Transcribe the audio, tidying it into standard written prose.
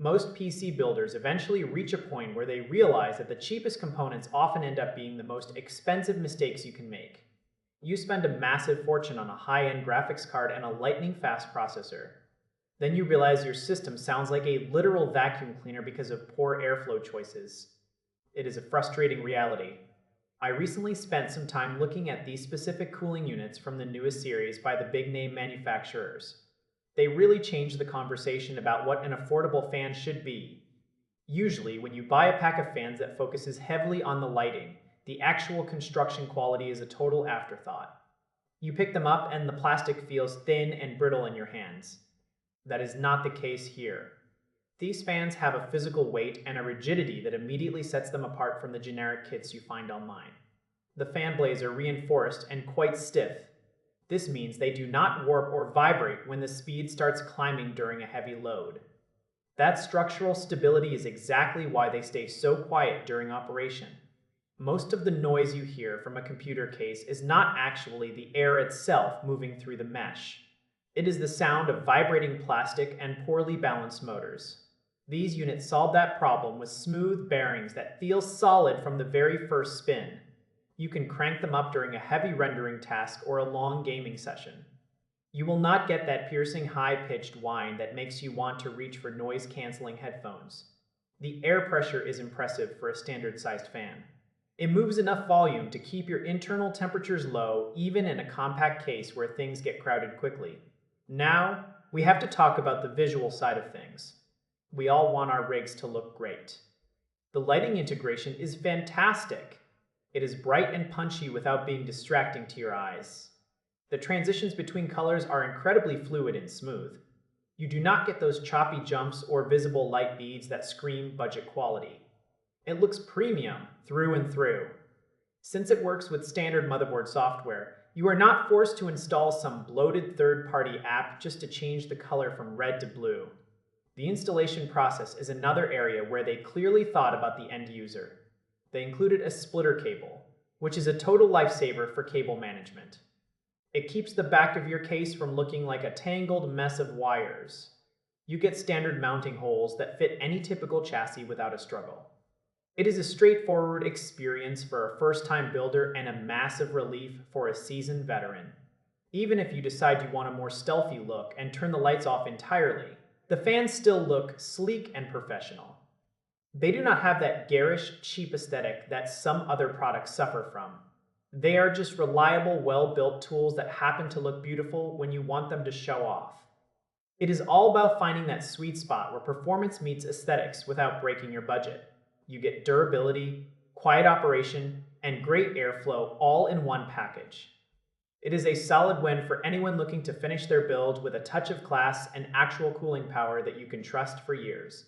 Most PC builders eventually reach a point where they realize that the cheapest components often end up being the most expensive mistakes you can make. You spend a massive fortune on a high-end graphics card and a lightning-fast processor. Then you realize your system sounds like a literal vacuum cleaner because of poor airflow choices. It is a frustrating reality. I recently spent some time looking at these specific cooling units from the newest series by the big-name manufacturers. They really changed the conversation about what an affordable fan should be. Usually, when you buy a pack of fans that focuses heavily on the lighting, the actual construction quality is a total afterthought. You pick them up and the plastic feels thin and brittle in your hands. That is not the case here. These fans have a physical weight and a rigidity that immediately sets them apart from the generic kits you find online. The fan blades are reinforced and quite stiff. This means they do not warp or vibrate when the speed starts climbing during a heavy load. That structural stability is exactly why they stay so quiet during operation. Most of the noise you hear from a computer case is not actually the air itself moving through the mesh. It is the sound of vibrating plastic and poorly balanced motors. These units solve that problem with smooth bearings that feel solid from the very first spin. You can crank them up during a heavy rendering task or a long gaming session. You will not get that piercing high-pitched whine that makes you want to reach for noise-canceling headphones. The air pressure is impressive for a standard-sized fan. It moves enough volume to keep your internal temperatures low even in a compact case where things get crowded quickly. Now, we have to talk about the visual side of things. We all want our rigs to look great. The lighting integration is fantastic. It is bright and punchy without being distracting to your eyes. The transitions between colors are incredibly fluid and smooth. You do not get those choppy jumps or visible light beads that scream budget quality. It looks premium through and through. Since it works with standard motherboard software, you are not forced to install some bloated third-party app just to change the color from red to blue. The installation process is another area where they clearly thought about the end user. They included a splitter cable, which is a total lifesaver for cable management. It keeps the back of your case from looking like a tangled mess of wires. You get standard mounting holes that fit any typical chassis without a struggle. It is a straightforward experience for a first-time builder and a massive relief for a seasoned veteran. Even if you decide you want a more stealthy look and turn the lights off entirely, the fans still look sleek and professional. They do not have that garish, cheap aesthetic that some other products suffer from. They are just reliable, well-built tools that happen to look beautiful when you want them to show off. It is all about finding that sweet spot where performance meets aesthetics without breaking your budget. You get durability, quiet operation, and great airflow all in one package. It is a solid win for anyone looking to finish their build with a touch of class and actual cooling power that you can trust for years.